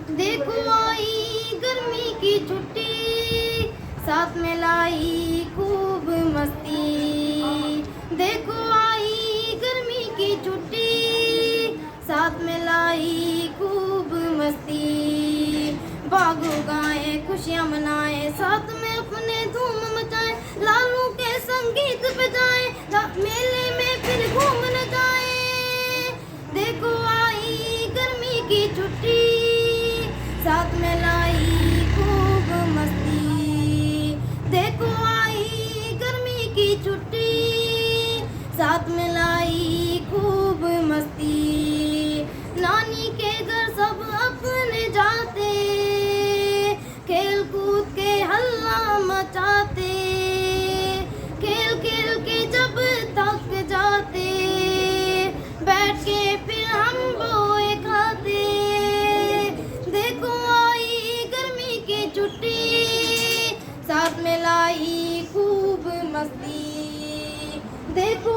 देखो आई गर्मी की छुट्टी, साथ में लाई खूब मस्ती। देखो आई गर्मी की छुट्टी, साथ में लाई खूब मस्ती। बागो गाए खुशियाँ मनाए, साथ में अपने धूम मचाए, लालू के संगीत बजाए, मेले में फिर घूमने जाए। देखो आई गर्मी की छुट्टी, साथ में लाई खूब मस्ती। देखो आई गर्मी की छुट्टी, साथ में लाई खूब मस्ती। नानी के घर सब अपने जाते, खेल कूद के हल्ला मचाते, खेल खेल के जब थक जाते, बैठ के फिर हम बोए खाते। देखो आई गर्मी की छुट्टी, साथ में लाई खूब मस्ती। देखो